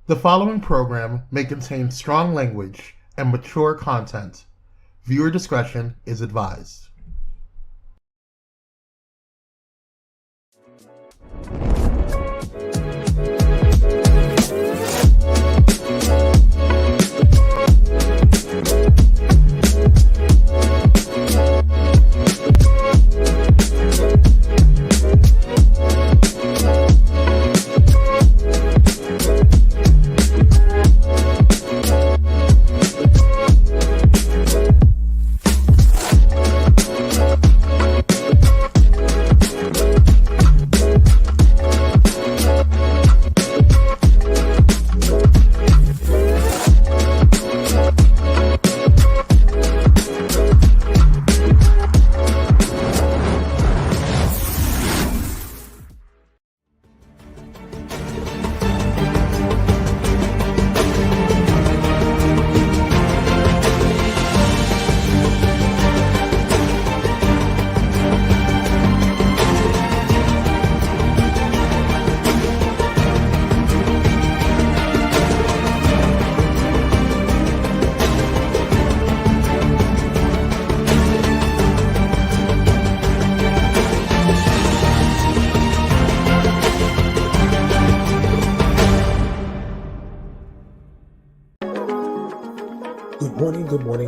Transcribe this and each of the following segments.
The following program may contain strong language and mature content. Viewer discretion is advised.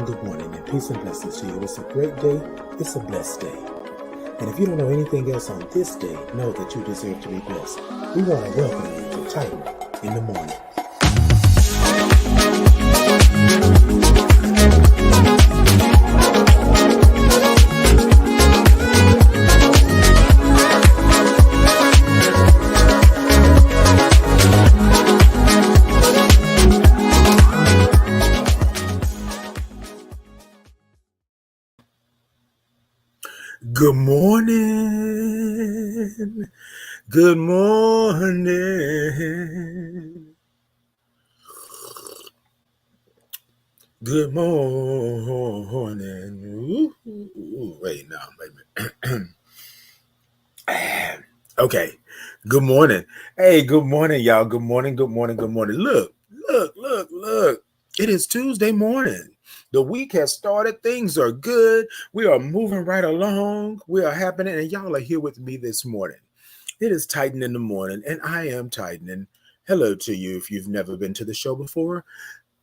Good morning, and peace and blessings to you. It's a great day. It's a blessed day. And if you don't know anything else on this day, know that you deserve to be blessed. We want to welcome you to Titan in the Morning. Good morning. Good morning. Good morning. Wait a minute. Okay. Good morning. Hey, good morning, y'all. Good morning. Good morning. Good morning. Look. It is Tuesday morning. The week has started. Things are good. We are moving right along. We are happening, and y'all are here with me this morning. It is Titan in the Morning, and I am Titan. Hello to you if you've never been to the show before.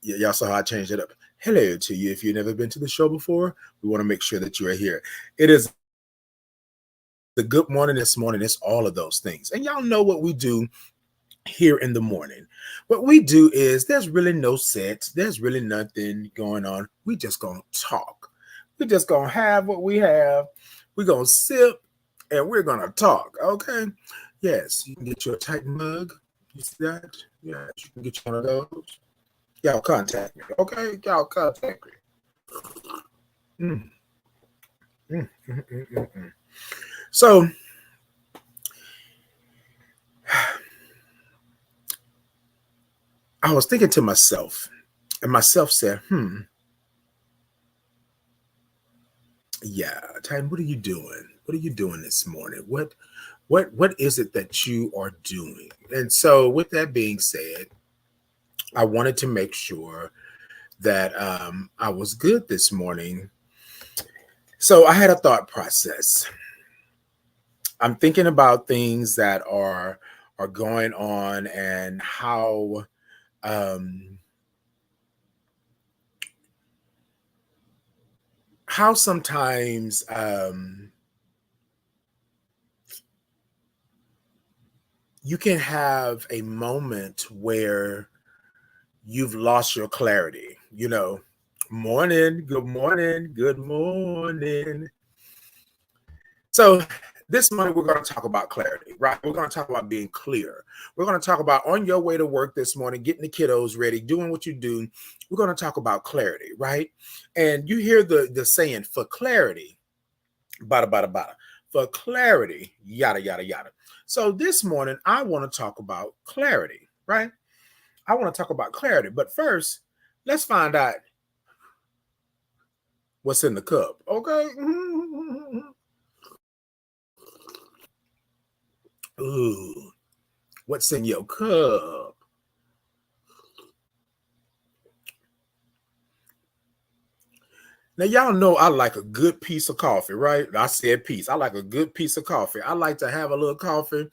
Y'all saw how I changed it up. Hello to you if you've never been to the show before. We want to make sure that you are here. It is the good morning this morning. It's all of those things. And y'all know what we do here in the morning. What we do is there's really no set. There's really nothing going on. We just going to talk. We just going to have what we have. We're going to sip and we're going to talk. Okay. Yes. You can get your Titan mug. You see that? Yes. You can get you one of those. Y'all contact me. Okay. Y'all contact me. So, I was thinking to myself, and myself said, yeah, Titan, what are you doing? What are you doing this morning? What is it that you are doing? And so with that being said, I wanted to make sure that I was good this morning. So I had a thought process. I'm thinking about things that are going on and how sometimes you can have a moment where you've lost your clarity. Morning, good morning, good morning. So this morning we're going to talk about clarity, right? We're going to talk about being clear. We're going to talk about on your way to work this morning, getting the kiddos ready, doing what you do. We're going to talk about clarity, right? And you hear the saying, for clarity, bada, bada, bada. For clarity, yada, yada, yada. So this morning, I want to talk about clarity, right? I want to talk about clarity. But first, let's find out what's in the cup, okay? Ooh, what's in your cup? Now, y'all know I like a good piece of coffee, right? I said piece. I like a good piece of coffee. I like to have a little coffee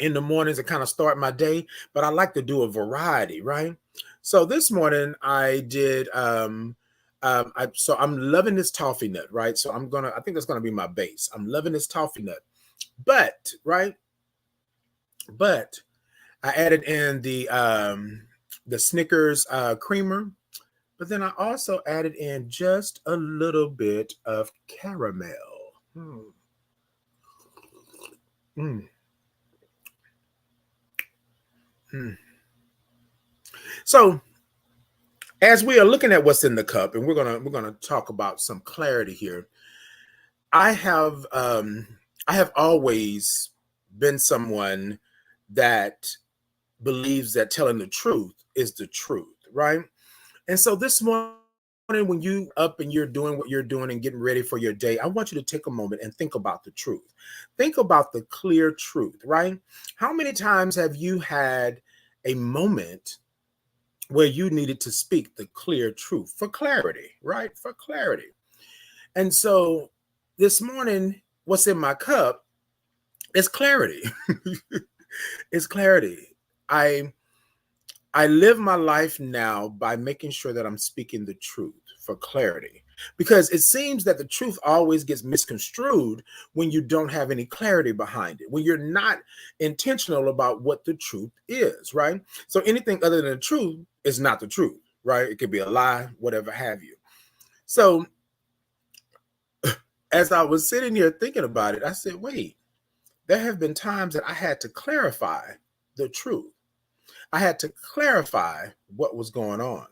in the mornings to kind of start my day, but I like to do a variety, right? So this morning I did. So I'm loving this toffee nut, right? So I think that's gonna be my base. I'm loving this toffee nut, but right, but I added in the Snickers creamer, but then I also added in just a little bit of caramel. Hmm. Mm, mm. So as we are looking at what's in the cup, and we're gonna talk about some clarity here. I have um, I have always been someone that believes that telling the truth is the truth, right? And so this morning, when you up and you're doing what you're doing and getting ready for your day, I want you to take a moment and think about the truth. Think about the clear truth, right? How many times have you had a moment where you needed to speak the clear truth for clarity, right? For clarity. And so this morning, what's in my cup is clarity. It's clarity. I I live my life now by making sure that I'm speaking the truth for clarity. Because it seems that the truth always gets misconstrued when you don't have any clarity behind it, when you're not intentional about what the truth is, right? So anything other than the truth is not the truth, right? It could be a lie, whatever have you. So as I was sitting here thinking about it, I said, wait, there have been times that I had to clarify the truth. I had to clarify what was going on,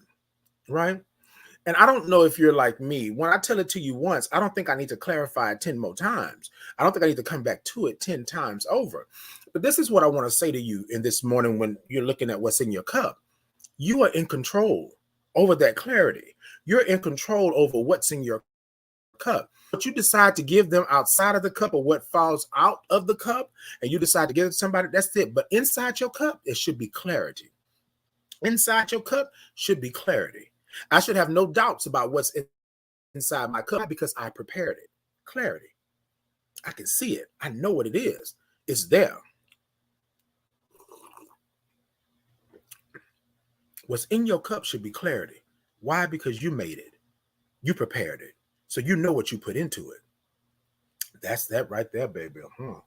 right? And I don't know if you're like me. When I tell it to you once, I don't think I need to clarify it 10 more times. I don't think I need to come back to it 10 times over. But this is what I want to say to you in this morning when you're looking at what's in your cup. You are in control over that clarity. You're in control over what's in your cup. But you decide to give them outside of the cup or what falls out of the cup, and you decide to give it to somebody, that's it. But inside your cup, it should be clarity. Inside your cup should be clarity. I should have no doubts about what's inside my cup because I prepared it. Clarity. I can see it. I know what it is. It's there. What's in your cup should be clarity. Why? Because you made it. You prepared it. So you know what you put into it. That's that right there, baby. Mm.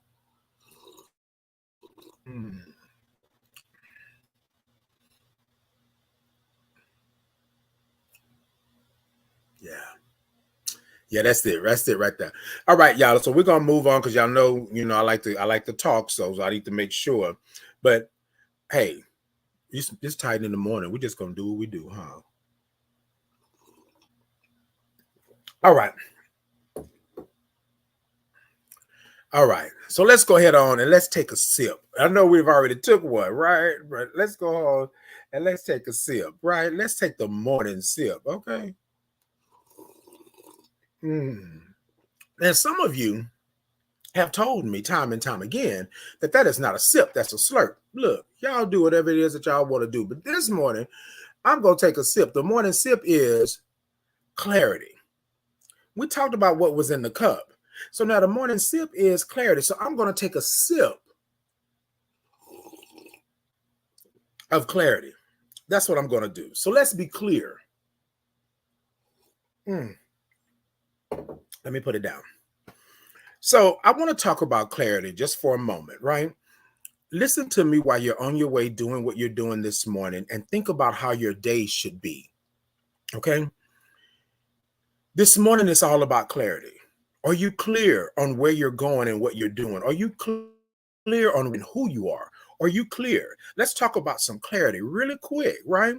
Yeah. Yeah, that's it. That's it right there. All right, y'all. So we're gonna move on because y'all know, I like to talk, so I need to make sure. But hey, it's tight in the morning. We're just gonna do what we do, huh? All right. All right. So let's go ahead on and let's take a sip. I know we've already took one, right? But let's go on and let's take a sip, right? Let's take the morning sip, okay? Mm. And some of you have told me time and time again that that is not a sip, that's a slurp. Look, y'all do whatever it is that y'all want to do. But this morning, I'm going to take a sip. The morning sip is clarity. We talked about what was in the cup. So now the morning sip is clarity. So I'm going to take a sip of clarity. That's what I'm going to do. So let's be clear. Let me put it down. So I want to talk about clarity just for a moment, right? Listen to me while you're on your way doing what you're doing this morning and think about how your day should be. Okay. This morning is all about clarity. Are you clear on where you're going and what you're doing? Are you clear on who you are? Are you clear? Let's talk about some clarity really quick, right?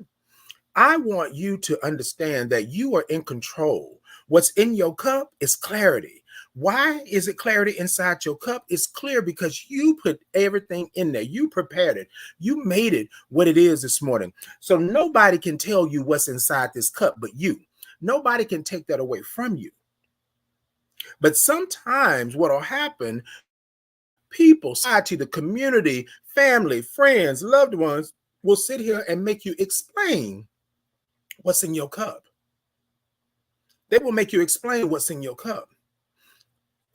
I want you to understand that you are in control. What's in your cup is clarity. Why is it clarity inside your cup? It's clear because you put everything in there. You prepared it. You made it what it is this morning. So nobody can tell you what's inside this cup but you. Nobody can take that away from you. But sometimes what will happen, people, society, the community, family, friends, loved ones will sit here and make you explain what's in your cup. They will make you explain what's in your cup.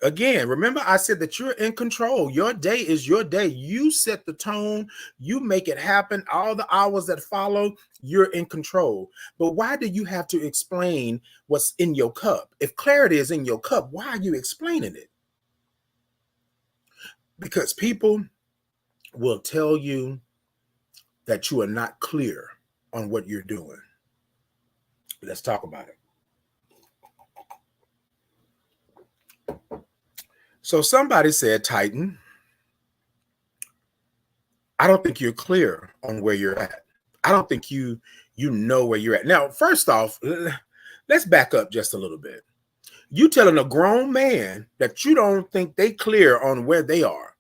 Again, remember I said that you're in control. Your day is your day. You set the tone, you make it happen. All the hours that follow, you're in control. But why do you have to explain what's in your cup? If clarity is in your cup, why are you explaining it? Because people will tell you that you are not clear on what you're doing. Let's talk about it. So somebody said, Titan, I don't think you're clear on where you're at. I don't think you know where you're at. Now, first off, let's back up just a little bit. You telling a grown man that you don't think they clear on where they are.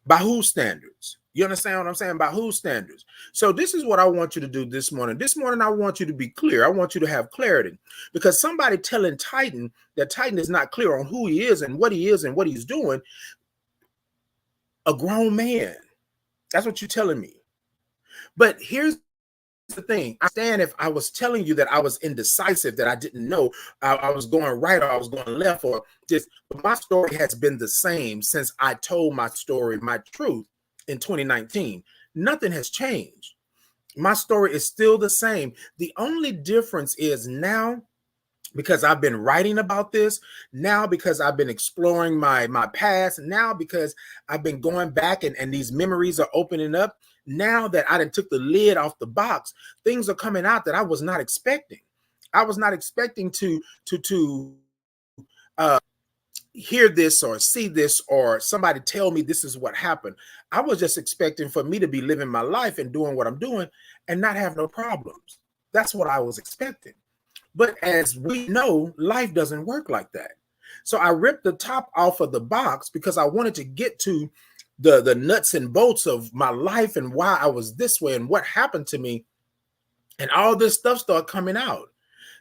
By whose standards? You understand what I'm saying? By whose standards? So this is what I want you to do this morning. This morning, I want you to be clear. I want you to have clarity, because somebody telling Titan that Titan is not clear on who he is and what he's doing. A grown man. That's what you're telling me. But here's the thing. I understand if I was telling you that I was indecisive, that I didn't know I was going right or I was going left or just, but my story has been the same since I told my story, my truth in 2019. Nothing has changed. My story is still the same. The only difference is now, because I've been writing about this, now because I've been exploring my past, now because I've been going back and these memories are opening up. Now that I done took the lid off the box, things are coming out that I was not expecting. I was not expecting to hear this or see this or somebody tell me this is what happened. I was just expecting for me to be living my life and doing what I'm doing and not have no problems. That's what I was expecting. But as we know, life doesn't work like that. So I ripped the top off of the box because I wanted to get to the nuts and bolts of my life and why I was this way and what happened to me. And all this stuff started coming out.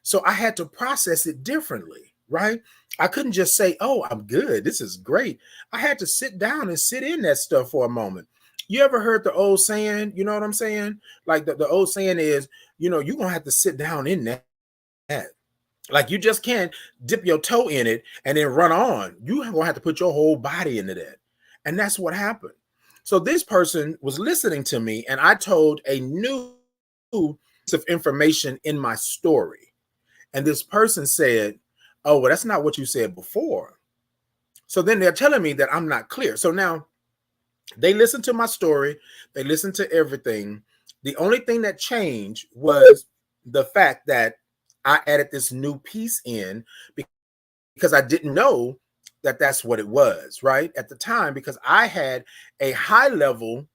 So I had to process it differently, right? I couldn't just say, oh, I'm good. This is great. I had to sit down and sit in that stuff for a moment. You ever heard the old saying, you know what I'm saying? Like the old saying is, you're going to have to sit down in that. Like you just can't dip your toe in it and then run on. You're going to have to put your whole body into that. And that's what happened. So this person was listening to me and I told a new piece of information in my story. And this person said, oh, well, that's not what you said before. So then they're telling me that I'm not clear. So now they listened to my story. They listened to everything. The only thing that changed was the fact that I added this new piece in because I didn't know that that's what it was, right? At the time, because I had a high level,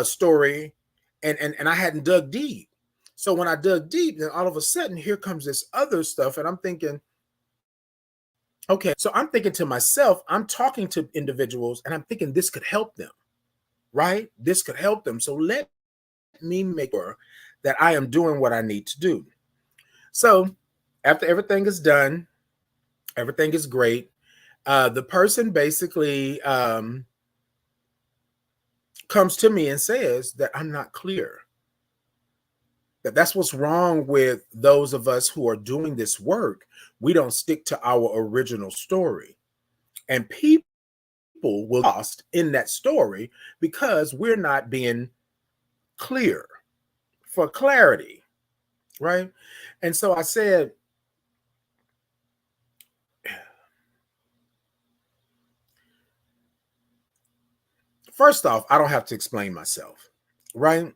story and I hadn't dug deep. So when I dug deep, then all of a sudden, here comes this other stuff. And I'm thinking, okay, so I'm thinking to myself, I'm talking to individuals and I'm thinking this could help them, right? This could help them. So let me make sure that I am doing what I need to do. So after everything is done, everything is great. The person basically comes to me and says that I'm not clear. That's what's wrong with those of us who are doing this work. We don't stick to our original story. And people will be lost in that story because we're not being clear for clarity, right? And so I said, first off, I don't have to explain myself, right?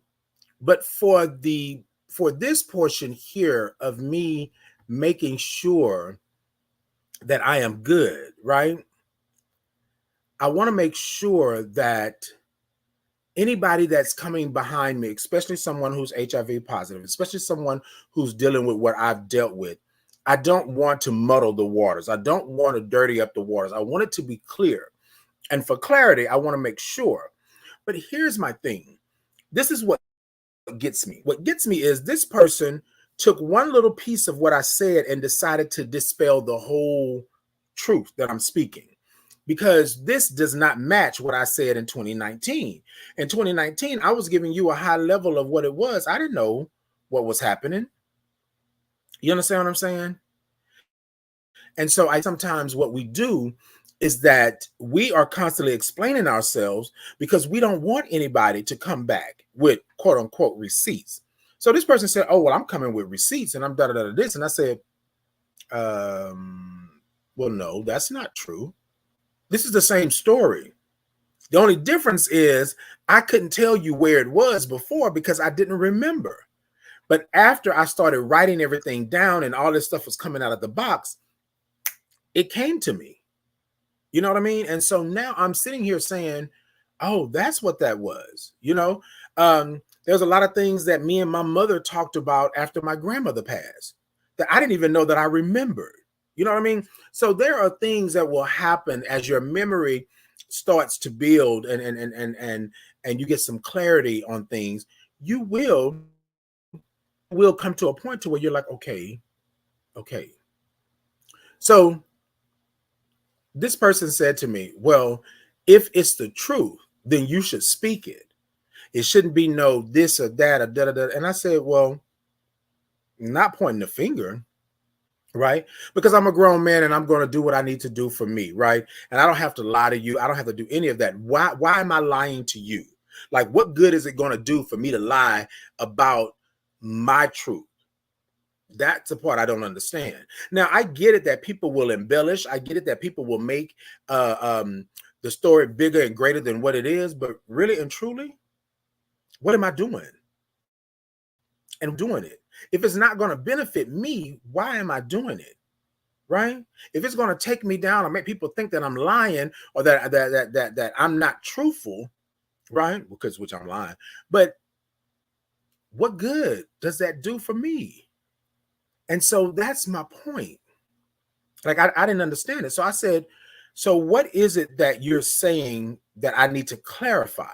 But for this portion here of me making sure that I am good, right? I want to make sure that anybody that's coming behind me, especially someone who's HIV positive, especially someone who's dealing with what I've dealt with, I don't want to muddle the waters. I don't want to dirty up the waters. I want it to be clear. And for clarity, I want to make sure. But here's my thing. This is what gets me. What gets me is this person took one little piece of what I said and decided to dispel the whole truth that I'm speaking, because this does not match what I said in 2019. In 2019, I was giving you a high level of what it was. I didn't know what was happening. You understand what I'm saying? And so I sometimes what we do is that we are constantly explaining ourselves because we don't want anybody to come back with quote unquote receipts. So this person said, "Oh, well, I'm coming with receipts and I'm da da da this." And I said, well, no, that's not true. This is the same story. The only difference is I couldn't tell you where it was before because I didn't remember. But after I started writing everything down and all this stuff was coming out of the box, it came to me. You know what I mean? And so now I'm sitting here saying, oh, that's what that was. There's a lot of things that me and my mother talked about after my grandmother passed that I didn't even know that I remembered. You know what I mean? So there are things that will happen as your memory starts to build and you get some clarity on things. You will come to a point to where you're like, okay. So this person said to me, well, if it's the truth, then you should speak it. It shouldn't be no this or that or da da da. And I said, well, not pointing the finger, right? Because I'm a grown man and I'm going to do what I need to do for me, right? And I don't have to lie to you. I don't have to do any of that. Why am I lying to you? Like, what good is it going to do for me to lie about my truth? That's the part I don't understand. Now, I get it that people will embellish. I get it that people will make the story bigger and greater than what it is. But really and truly, what am I doing? And doing it. If it's not going to benefit me, why am I doing it? Right? If it's going to take me down or make people think that I'm lying or that I'm not truthful, right? Because which I'm lying. But what good does that do for me? And so that's my point. Like I didn't understand it. So I said, so what is it that you're saying that I need to clarify?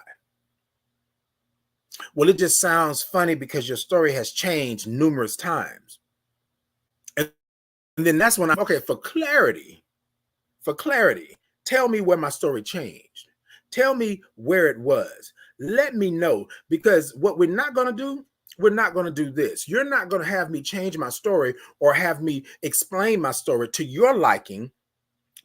Well, it just sounds funny because your story has changed numerous times. And then that's when okay, for clarity, tell me where my story changed. Tell me where it was. Let me know, because what we're not going to do, we're not going to do this. You're not going to have me change my story or have me explain my story to your liking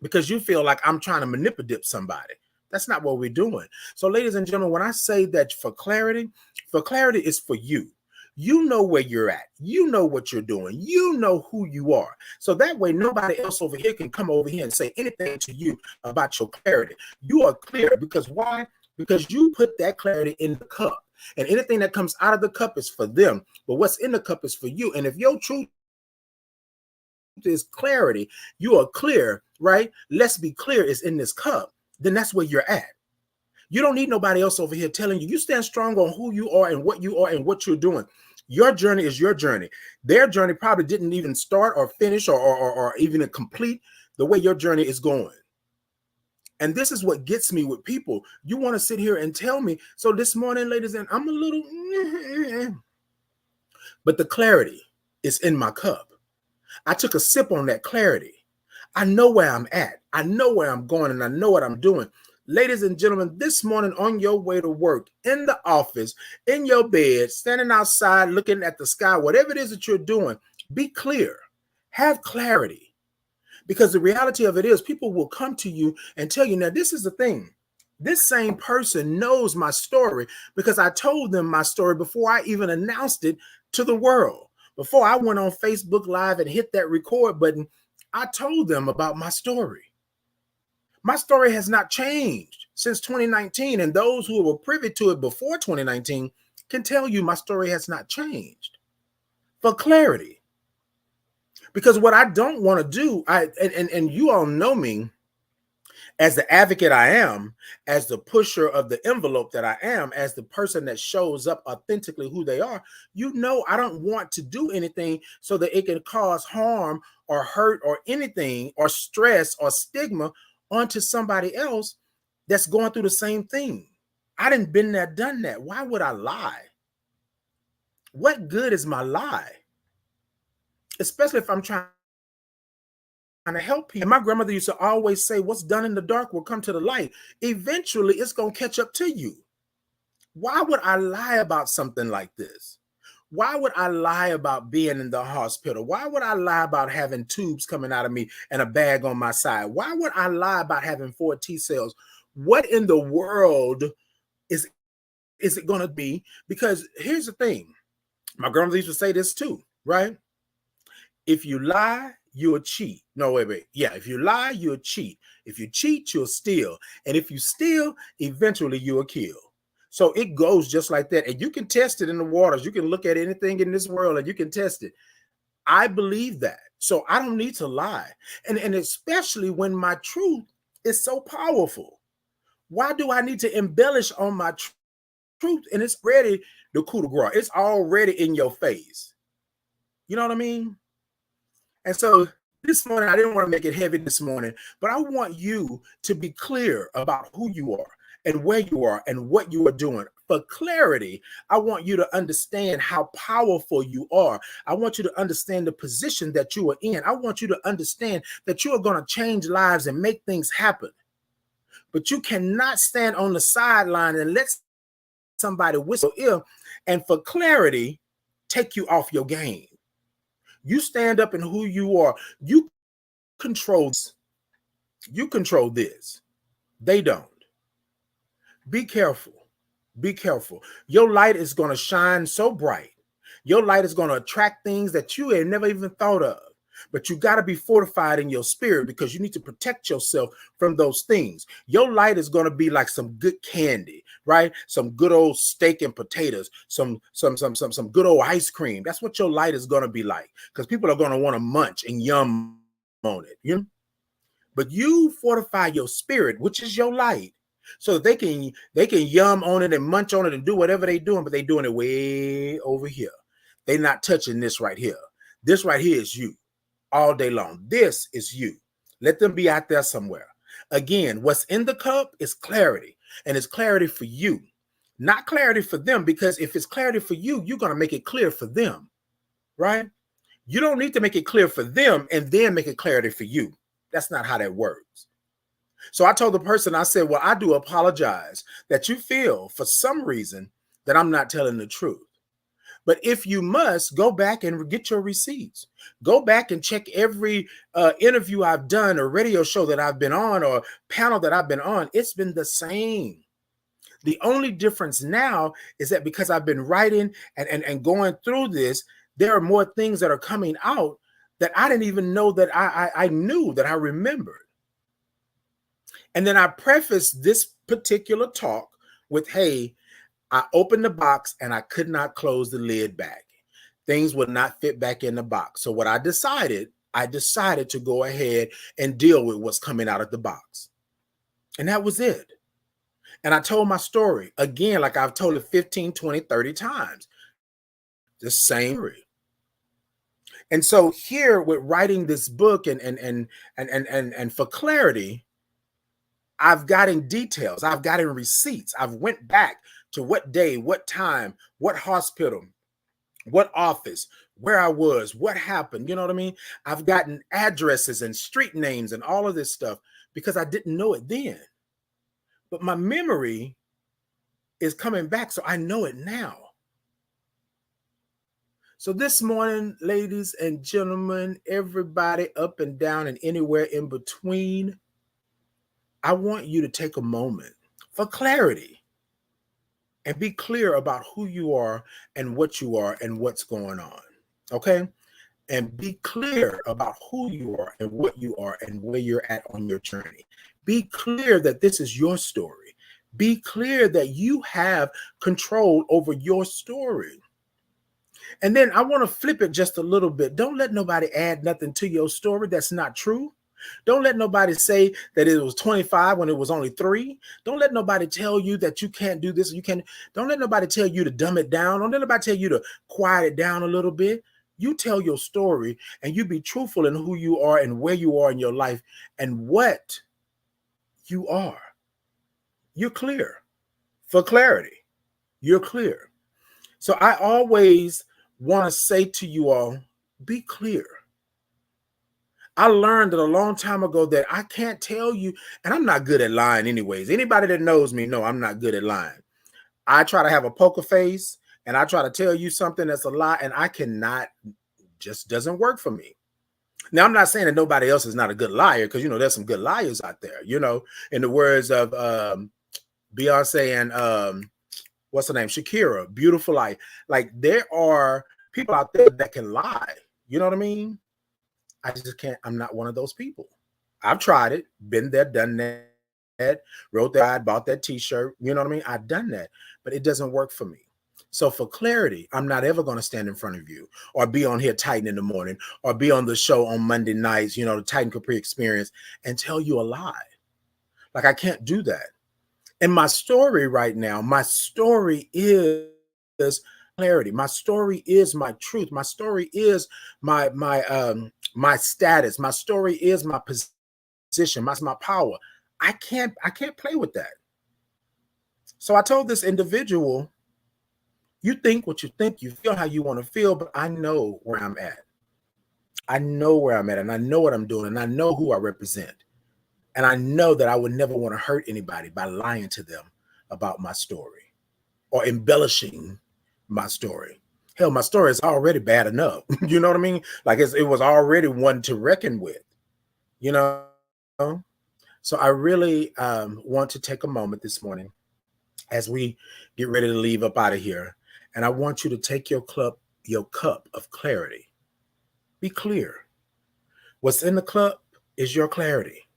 because you feel like I'm trying to manipulate somebody. That's not what we're doing. So, ladies and gentlemen, when I say that for clarity is for you. You know where you're at. You know what you're doing. You know who you are. So that way, nobody else over here can come over here and say anything to you about your clarity. You are clear because why? Because you put that clarity in the cup. And anything that comes out of the cup is for them. But what's in the cup is for you. And if your truth is clarity, you are clear, right? Let's be clear, is in this cup. Then that's where you're at. You don't need nobody else over here telling you. You stand strong on who you are and what you're doing. Your journey is your journey. Their journey probably didn't even start or finish or even complete the way your journey is going. And this is what gets me with people. You want to sit here and tell me. So this morning, ladies, and I'm a little, but the clarity is in my cup. I took a sip on that clarity. I know where I'm at. I know where I'm going, and I know what I'm doing. Ladies and gentlemen, this morning on your way to work, in the office, in your bed, standing outside, looking at the sky, whatever it is that you're doing, be clear. Have clarity. Because the reality of it is people will come to you and tell you, now this is the thing. This same person knows my story because I told them my story before I even announced it to the world. Before I went on Facebook Live and hit that record button, I told them about my story. My story has not changed since 2019, and those who were privy to it before 2019 can tell you my story has not changed. For clarity, because what I don't want to do, and you all know me as the advocate I am, as the pusher of the envelope that I am, as the person that shows up authentically who they are, you know I don't want to do anything so that it can cause harm or hurt or anything or stress or stigma onto somebody else that's going through the same thing. I didn't been there, done that. Why would I lie? What good is my lie? Especially if I'm trying to help people. And my grandmother used to always say, what's done in the dark will come to the light. Eventually, it's going to catch up to you. Why would I lie about something like this? Why would I lie about being in the hospital? Why would I lie about having tubes coming out of me and a bag on my side? Why would I lie about having 4 T cells? What in the world is it going to be? Because here's the thing. My grandmother used to say this too, right? If you lie, you'll cheat. No, wait. Yeah, if you lie, you'll cheat. If you cheat, you'll steal. And if you steal, eventually you'll kill. So it goes just like that. And you can test it in the waters. You can look at anything in this world and you can test it. I believe that. So I don't need to lie. And especially when my truth is so powerful. Why do I need to embellish on my truth? And it's ready the coup de grace. It's already in your face. You know what I mean? And so this morning, I didn't want to make it heavy this morning, but I want you to be clear about who you are and where you are and what you are doing. For clarity, I want you to understand how powerful you are. I want you to understand the position that you are in. I want you to understand that you are going to change lives and make things happen. But you cannot stand on the sideline and let somebody whistle ill and for clarity, take you off your game. You stand up in who you are. You control this. You control this. They don't. Be careful. Be careful. Your light is going to shine so bright. Your light is going to attract things that you had never even thought of. But you got to be fortified in your spirit because you need to protect yourself from those things. Your light is going to be like some good candy, right? Some good old steak and potatoes, some good old ice cream. That's what your light is going to be like because people are going to want to munch and yum on it. You know? But you fortify your spirit, which is your light, so that they can yum on it and munch on it and do whatever they're doing, but they're doing it way over here. They're not touching this right here. This right here is you. All day long. This is you. Let them be out there somewhere. Again, what's in the cup is clarity, and it's clarity for you, not clarity for them, because if it's clarity for you, you're going to make it clear for them, right? You don't need to make it clear for them and then make it clarity for you. That's not how that works. So I told the person, I said, well, I do apologize that you feel for some reason that I'm not telling the truth. But if you must, go back and get your receipts. Go back and check every interview I've done or radio show that I've been on or panel that I've been on. It's been the same. The only difference now is that because I've been writing and going through this, there are more things that are coming out that I didn't even know that I knew, that I remembered. And then I prefaced this particular talk with, hey, I opened the box and I could not close the lid back. Things would not fit back in the box. So what I decided to go ahead and deal with what's coming out of the box. And that was it. And I told my story again, like I've told it 15, 20, 30 times. The same story. And so here with writing this book and for clarity, I've gotten details. I've gotten receipts. I've went back to what day, what time, what hospital, what office, where I was, what happened. You know what I mean? I've gotten addresses and street names and all of this stuff because I didn't know it then. But my memory is coming back, so I know it now. So this morning, ladies and gentlemen, everybody up and down and anywhere in between, I want you to take a moment for clarity. And be clear about who you are and what you are and what's going on, okay? And be clear about who you are and what you are and where you're at on your journey. Be clear that this is your story. Be clear that you have control over your story. And then I want to flip it just a little bit. Don't let nobody add nothing to your story that's not true. Don't let nobody say that it was 25 when it was only 3. Don't let nobody tell you that you can't do this. Don't let nobody tell you to dumb it down. Don't let nobody tell you to quiet it down a little bit. You tell your story and you be truthful in who you are and where you are in your life and what you are. You're clear. For clarity, you're clear. So I always want to say to you all, be clear. I learned that a long time ago that I can't tell you, and I'm not good at lying anyways. Anybody that knows me know I'm not good at lying. I try to have a poker face and I try to tell you something that's a lie, and I cannot, just doesn't work for me. Now, I'm not saying that nobody else is not a good liar, because, there's some good liars out there, in the words of Beyonce and what's her name? Shakira, beautiful life. Like, there are people out there that can lie. You know what I mean? I just can't. I'm not one of those people. I've tried it, been there, done that, wrote that, bought that t-shirt. You know what I mean? I've done that, but it doesn't work for me. So for clarity, I'm not ever going to stand in front of you or be on here Titan in the morning or be on the show on Monday nights, the Titan Capri Experience, and tell you a lie. Like, I can't do that. And my story right now, my story is clarity. My story is my truth. My story is my status. My story is my position. My power. I can't play with that. So I told this individual, you think what you think, you feel how you want to feel, but I know where I'm at. I know where I'm at, and I know what I'm doing, and I know who I represent. And I know that I would never want to hurt anybody by lying to them about my story or embellishing my story. Hell, my story is already bad enough. You know what I mean? Like, it was already one to reckon with, So I really want to take a moment this morning as we get ready to leave up out of here. And I want you to take your cup of clarity. Be clear. What's in the cup is your clarity.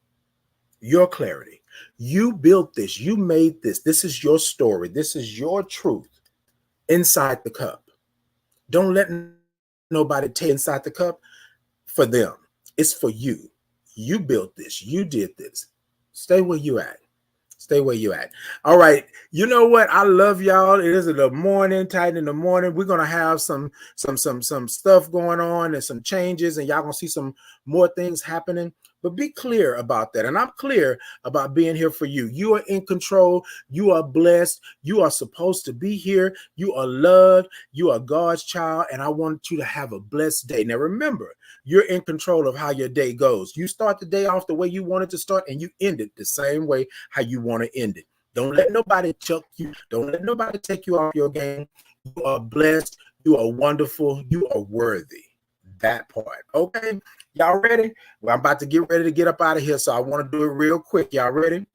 Your clarity. You built this. You made this. This is your story. This is your truth inside the cup. Don't let nobody take inside the cup for them. It's for you. You built this. You did this. Stay where you at. Stay where you at. All right. You know what? I love y'all. It is the morning, Titan in the morning. We're gonna have some stuff going on and some changes, and y'all gonna see some more things happening. But be clear about that. And I'm clear about being here for you. You are in control. You are blessed. You are supposed to be here. You are loved. You are God's child. And I want you to have a blessed day. Now, remember, you're in control of how your day goes. You start the day off the way you want it to start, and you end it the same way how you want to end it. Don't let nobody chuck you. Don't let nobody take you off your game. You are blessed. You are wonderful. You are worthy. That part. Okay. Y'all ready? Well, I'm about to get ready to get up out of here, so I want to do it real quick. Y'all ready?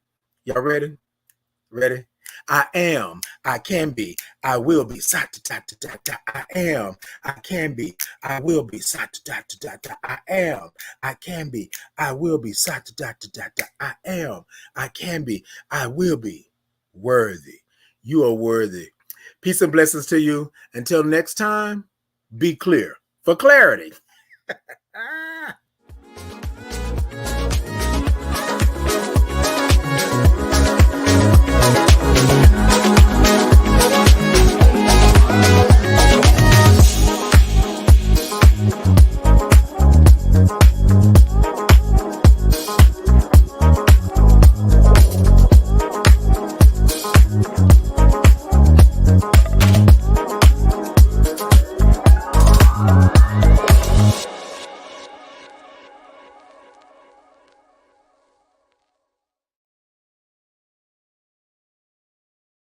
Y'all ready? Ready? I am, I can be, I will be. I am, I can be, I will be. I am, I can be, I will be. I am, I can be, I will be. Worthy. You are worthy. Peace and blessings to you. Until next time, be clear. For clarity.